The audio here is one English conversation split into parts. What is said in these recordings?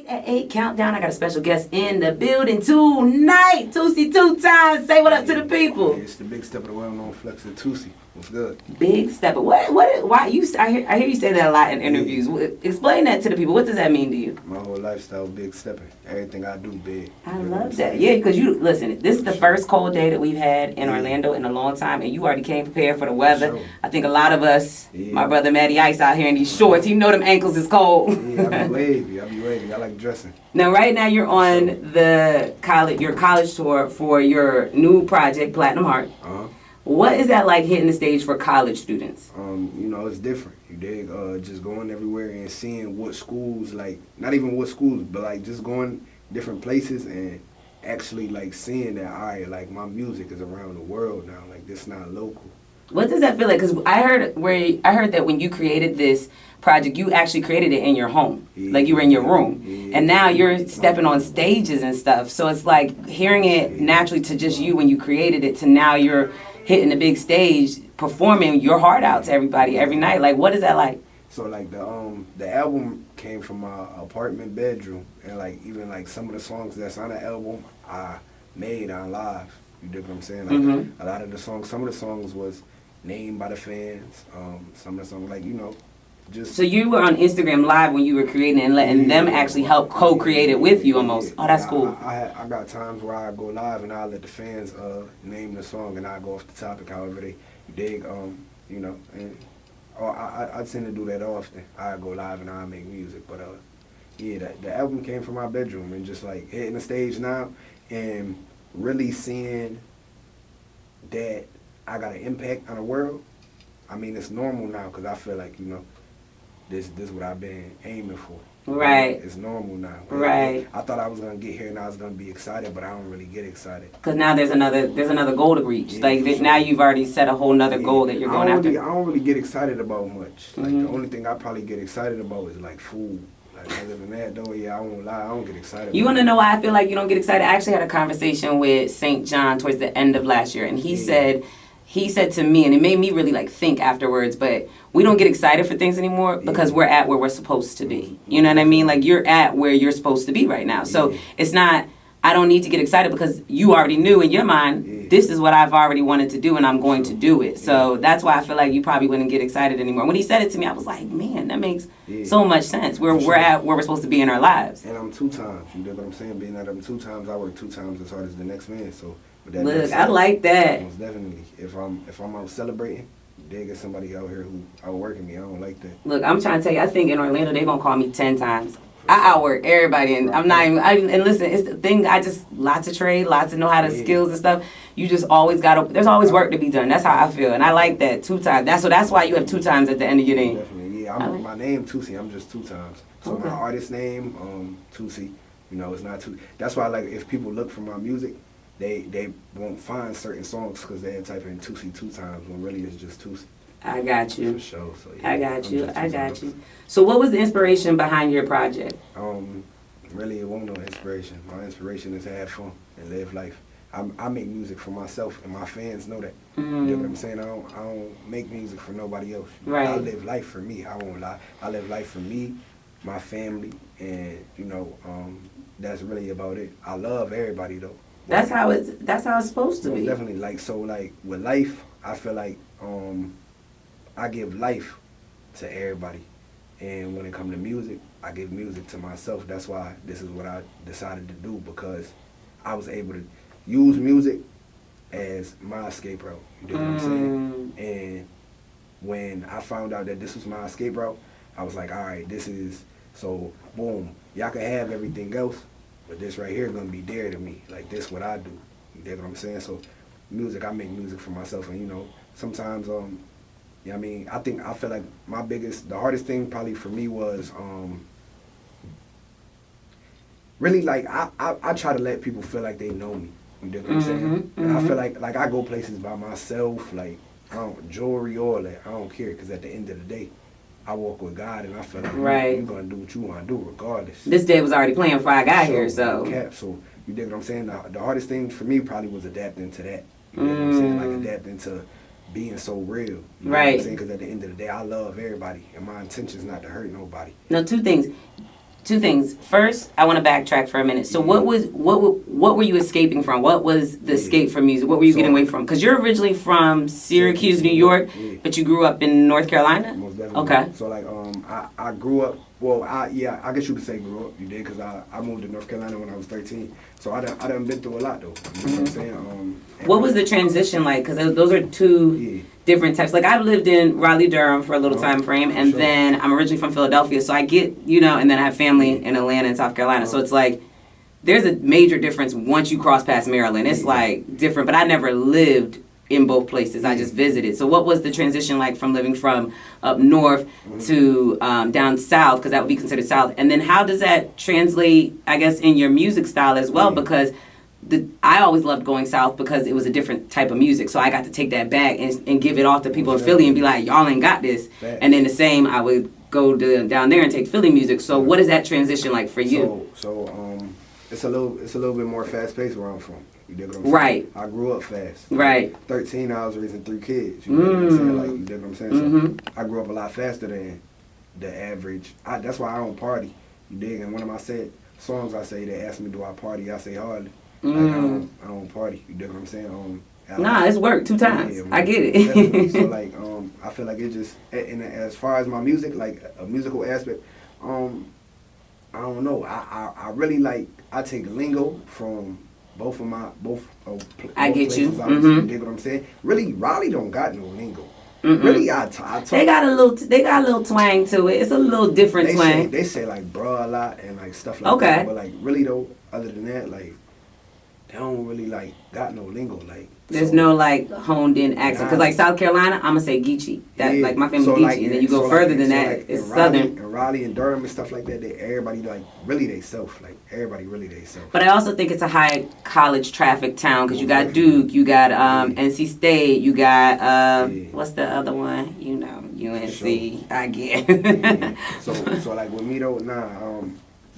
At 8 countdown. I got a special guest in the building tonight. Toosii 2 times. Say what up to the people. It's the big step of the well-known flex of Toosii. What's good? Big step. Why you? I hear you say that a lot in interviews. Explain that to the people. What does that mean to you? My whole lifestyle, big stepping. Everything I do, big. I love that. Yeah, because you listen. This is the first cold day that we've had in Orlando in a long time, and you already came prepared for the weather. Sure. I think a lot of us, my brother Matty Ice out here in these shorts, he know them ankles is cold. Yeah, I be wavy. I like dressing. Now, right now, you're on your college tour for your new project, Platinum Heart. What is that like hitting the stage for college students? It's different. You dig? Just going everywhere and seeing what schools, like, not even what schools, but like just going different places and actually like seeing that, all right, like my music is around the world now. Like, this not local. What does that feel like? Because I heard that when you created this project, you actually created it in your home, like you were in your room, and now you're stepping on stages and stuff. So it's like hearing it naturally to just you when you created it to now you're hitting the big stage, performing your heart out to everybody every night. Like, what is that like? So like the album came from my apartment bedroom, and like even like some of the songs that's on the album I made on live. You dig what I'm saying? Like a lot of the songs, some of the songs was named by the fans. Some of the songs, like, just. So you were on Instagram Live when you were creating and letting them actually help co-create it with you almost. Oh, that's cool. I got times where I go live and I let the fans name the song and I go off the topic however they dig. And I tend to do that often. I go live and I make music, but the album came from my bedroom and just like hitting the stage now and really seeing that I got an impact on the world. I mean, it's normal now because I feel like, this is what I've been aiming for. Right. It's normal now. Right. I thought I was going to get here and I was going to be excited, but I don't really get excited. Because now there's another goal to reach. Yeah, now you've already set a whole nother goal that you're going after. I don't really get excited about much. Like, the only thing I probably get excited about is like food. Like, other than that, though, I won't lie, I don't get excited. You want to know why I feel like you don't get excited? I actually had a conversation with St. John towards the end of last year, and he said to me, and it made me really like think afterwards, but we don't get excited for things anymore because we're at where we're supposed to be. You know what I mean? Like, you're at where you're supposed to be right now. So it's not, I don't need to get excited because you already knew in your mind, this is what I've already wanted to do and I'm going to do it. So that's why I feel like you probably wouldn't get excited anymore. When he said it to me, I was like, man, that makes so much sense. We're at where we're supposed to be in our lives. And I'm 2 times. You know what I'm saying? Being at them 2 times, I work 2 times as hard as the next man. So look, I like that. Most definitely. If I'm out celebrating, they get somebody out here who outworking me. I don't like that. Look, I'm trying to tell you, I think in Orlando they're gonna call me 10 times. I outwork everybody, and I'm not even. And listen, it's the thing. I just lots of trade, lots of know how to skills and stuff. You just always gotta. There's always work to be done. That's how I feel, and I like that 2 times. That's why you have 2 times at the end of your name. Definitely, yeah. My name Toosii. I'm just 2 times. So my artist name, Toosii. It's not too. That's why, like, if people look for my music, they won't find certain songs because they type in Toosii 2 times when really it's just Toosii. I got you. For sure. So, I got you. So what was the inspiration behind your project? Really, it wasn't no inspiration. My inspiration is to have fun and live life. I make music for myself, and my fans know that. You know what I'm saying? I don't make music for nobody else. Right. I live life for me. I won't lie. I live life for me, my family, and that's really about it. I love everybody though. That's how it's supposed to be. Definitely. Like with life, I feel like I give life to everybody. And when it comes to music, I give music to myself. That's why this is what I decided to do, because I was able to use music as my escape route. You know what I'm saying? And when I found out that this was my escape route, I was like, all right, so boom, y'all can have everything else, but this right here gonna be dear to me. Like, this what I do. You know what I'm saying? So music, I make music for myself, and sometimes I feel like the hardest thing probably for me was really like I try to let people feel like they know me. You know what I'm saying? And I feel like I go places by myself, like jewelry, all that. I don't care, because at the end of the day, I walk with God, and I feel like you're gonna do what you want to do regardless. This day was already planned before I got here, so. So you dig what I'm saying? The hardest thing for me probably was adapting to that. You know what I'm saying? Like, adapting to being so real. You know what I'm saying? Because at the end of the day, I love everybody, and my intention is not to hurt nobody. Now, 2 things. two things. First, I want to backtrack for a minute. So, what were you escaping from? What was the escape from music? What were you getting away from? Because you're originally from Syracuse, New York, but you grew up in North Carolina. Most definitely. Okay. So like, I grew up. Well, I guess you could say grew up. You did, because I moved to North Carolina when I was 13. So I done been through a lot though. You know what I'm saying? What was the transition like? Because those are two different types. Like, I've lived in Raleigh, Durham for a little time frame, and then I'm originally from Philadelphia, so I get, and then I have family in Atlanta and South Carolina. So it's like, there's a major difference once you cross past Maryland. It's like different, but I never lived in both places. I just visited. So what was the transition like from living from up north to down south, because that would be considered south? And then how does that translate, I guess, in your music style as well? Because I always loved going south because it was a different type of music. So I got to take that back and give it off to people in Philly and be like, y'all ain't got this. And then the same, I would go down there and take Philly music. So what is that transition like for you? So it's a little bit more fast paced where I'm from. You dig what I'm saying? Right. I grew up fast. Right. 13, I was raising 3 kids. You dig what I'm saying? Like, you dig what I'm saying? So I grew up a lot faster than the average. That's why I don't party. You dig? And one of my songs I say, they ask me, do I party? I say hardly. Like, I don't party. You dig what I'm saying? Nah, it's work 2 times. I get it. So like, I feel like it just, and as far as my music, like a musical aspect, I don't know. I really like, I take lingo from both I get you. You dig what I'm saying? Really, Raleigh don't got no lingo. Really, I talk. They got a little twang to it. It's a little different twang. They say like bruh a lot and like stuff like that. But like really though, other than that, like they don't really like got no lingo. Like there's no like honed in accent. Cause like South Carolina, I'ma say Geechee. That like my family Geechee, and then you go further than that, it's Southern. And Raleigh and Durham and stuff like that. Everybody like really they self. Like everybody really they self. But I also think it's a high college traffic town because you got Duke, you got NC State, you got what's the other one? UNC. Sure. I get. So like with me though,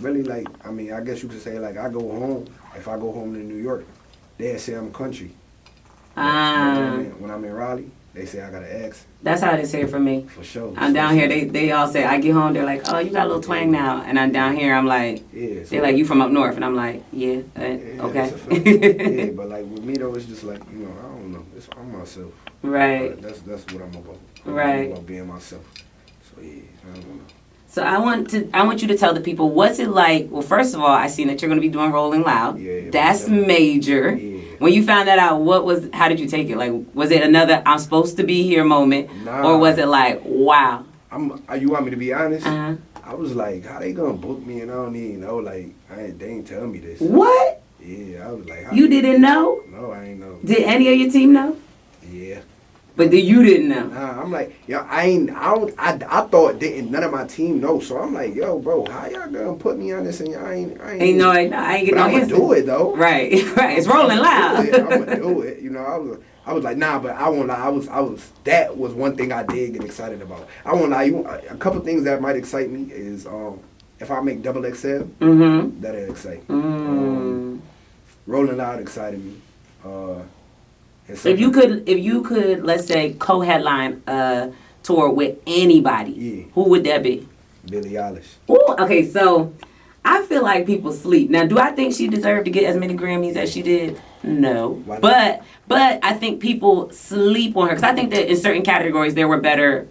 really like I guess you could say like I go home. If I go home to New York, they say I'm country. When I'm in Raleigh, they say I got an accent. That's how it is here for me. For sure. I'm down here. They all say I get home. They're like, oh, you got a little twang now. And I'm down here. I'm like, they're like, you from up north, and I'm like, okay. Yeah, but like with me though, it's just like I don't know. I'm myself. Right. That's what I'm about. I'm about being myself. So yeah, I don't know. So I want you to tell the people, what's it like? Well, first of all, I seen that you're going to be doing Rolling Loud. Yeah, that's major. Yeah. When you found that out, how did you take it? Like, was it another I'm supposed to be here moment? Nah. Or was it like, wow? You want me to be honest? Uh-huh. I was like, how they going to book me and I don't even know? Like, they ain't tell me this. What? Yeah, I was like. You didn't know? No, I ain't know. Did any of your team know? Yeah. But you didn't know. Nah, I'm like, I thought none of my team know. So I'm like, yo, bro, how y'all gonna put me on this and I ain't I ain't get no answer. I'm gonna do it though. Right. It's Rolling Loud. I'm gonna do it. I was like, nah, but I won't lie. I was. That was one thing I did get excited about. I won't lie. A couple things that might excite me is if I make double XL, that'll excite me. Rolling Loud excited me. If you could, let's say, co-headline a tour with anybody, who would that be? Billie Eilish. Ooh, okay, so I feel like people sleep. Now, do I think she deserved to get as many Grammys as she did? No. But I think people sleep on her because I think that in certain categories there were better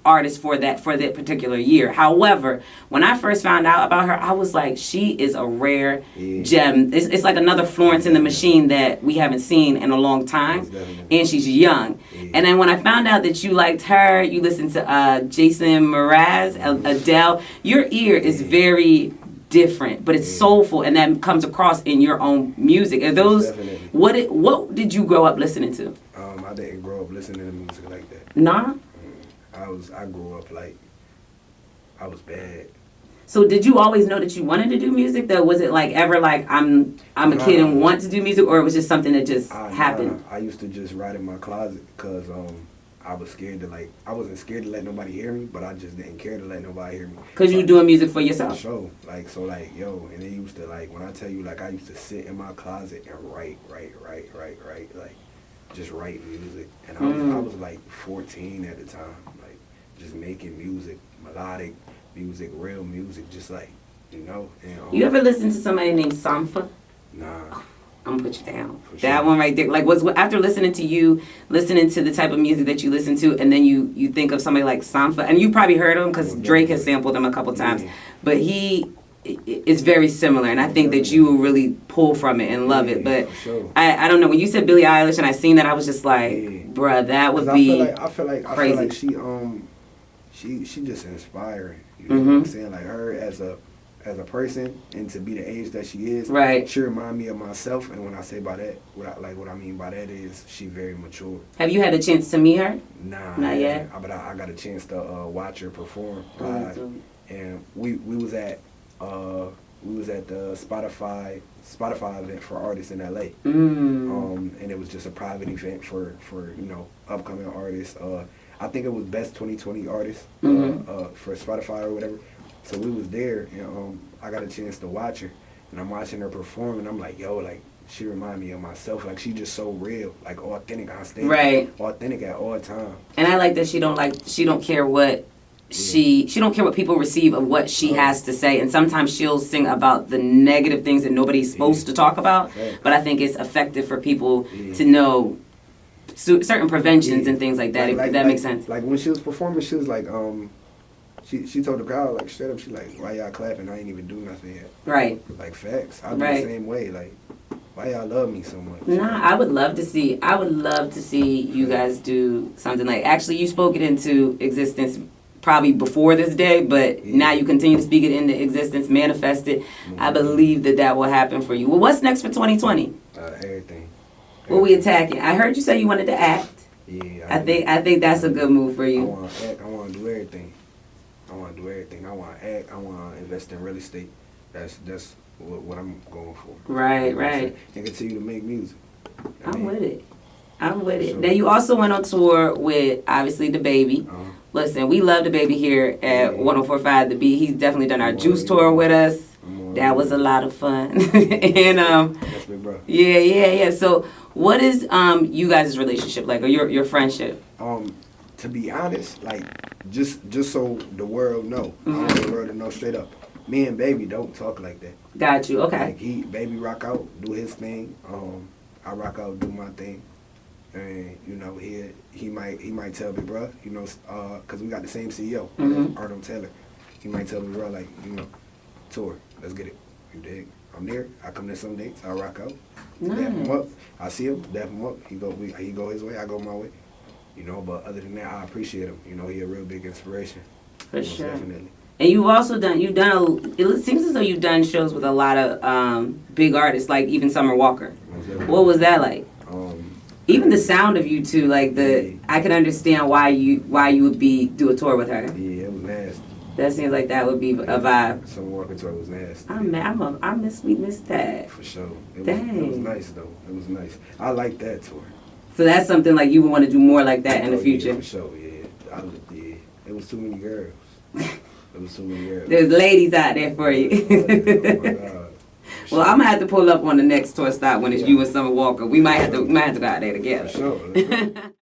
artists for that particular year. However, when I first found out about her, I was like, she is a rare gem. It's like another Florence in the Machine that we haven't seen in a long time, and she's young. And then when I found out that you liked her, you listened to Jason Mraz, Adele, your ear is very different, but it's soulful, and that comes across in your own music. Are those what did you grow up listening to? I didn't grow up listening to music like that. Nah. I grew up like I was bad. So did you always know that you wanted to do music though? Was it like ever like I'm a kid and want to do music, or it was just something that just happened? I used to just write in my closet because I was scared to I wasn't scared to let nobody hear me, but I just didn't care to let nobody hear me. Cause you were doing music for yourself. For sure. And it used to when I tell you I used to sit in my closet and write, just write music. And I was like 14 at the time, just making music, melodic music, real music, just you know. And, You ever listen to somebody named Sampha? Nah. I'm gonna put you down. For That sure. one right there. Like, was after listening to you, listening to the type of music that you listen to, and then you think of somebody like Sampha, and you probably heard him because Drake has sampled him a couple times, but he is very similar, and I think that you will really pull from it and love it. But for sure. I don't know, when you said Billie Eilish and I seen that, I was just like, bruh, that would be I feel like crazy. she just inspiring. You know what I'm saying? Like her as a person, and to be the age that she is, Right. She remind me of myself. And when I say by that, what I mean by that is she very mature. Have you had a chance to meet her? Nah, Not yet. But I got a chance to watch her perform Oh, live, and we was at the Spotify event for artists in LA. And it was just a private event for upcoming artists. I think it was best 2020 artists for Spotify or whatever. So we was there, and I got a chance to watch her, and I'm watching her perform, and I'm like, yo, like she remind me of myself. Like she just so real, like authentic on stage, Right? Authentic at all times. And I like that she don't care what she don't care what people receive of what she has to say. And sometimes she'll sing about the negative things that nobody's supposed to talk about. Right. But I think it's effective for people to know certain preventions and things like that. If that makes sense. Like when she was performing, she was like, she told the crowd like straight up, she like, why y'all clapping? I ain't even do nothing yet. Right. Like facts. I'll be the same way. Like, why y'all love me so much? Nah, I would love to see you guys do something like. Actually, you spoke it into existence probably before this day, but now you continue to speak it into existence, manifest it. I believe that will happen for you. Well, what's next for 2020? Everything. What we attacking? I heard you say you wanted to act. Yeah. I think that's a good move for you. I want to act. I want to do everything. I want to act. I want to invest in real estate. That's what I'm going for. Right, right. And continue to make music. I'm with it. Sure. Now you also went on tour with obviously DaBaby. Listen, we love DaBaby here at 104.5 The Beat. He's definitely done our Juice tour with us. That was a lot of fun. And that's big, bro. Yeah. So what is you guys' relationship like, or your friendship? To be honest, like just so the world know, I want the world to know straight up. Me and Baby don't talk like that. Got you. Okay. Like Baby rock out, do his thing. I rock out, do my thing. And he might tell me, bro, cause we got the same CEO, Arnold Taylor. He might tell me, bro, like, tour, let's get it. You dig? I'm there. I come to some dates. I rock out. Nice. Dap him up. I see him. Dap him up. He go his way. I go my way. But other than that, I appreciate him. He a real big inspiration. For sure. Definitely. And it seems as though you've done shows with a lot of big artists, like even Summer Walker. What was that like? Even the sound of you two, like I can understand why you would do a tour with her. Yeah, it was nasty. That seems like that would be a vibe. Summer Walker tour was nasty. We missed that. For sure. It Dang. was nice though. It was nice. I like that tour. So that's something like you would want to do more like that in the future. Yeah, for sure. Yeah. It was too many girls. There's ladies out there for you. Oh my God. Well, I'm gonna have to pull up on the next tour stop when it's you and Summer Walker. We might have to go out there together. For sure.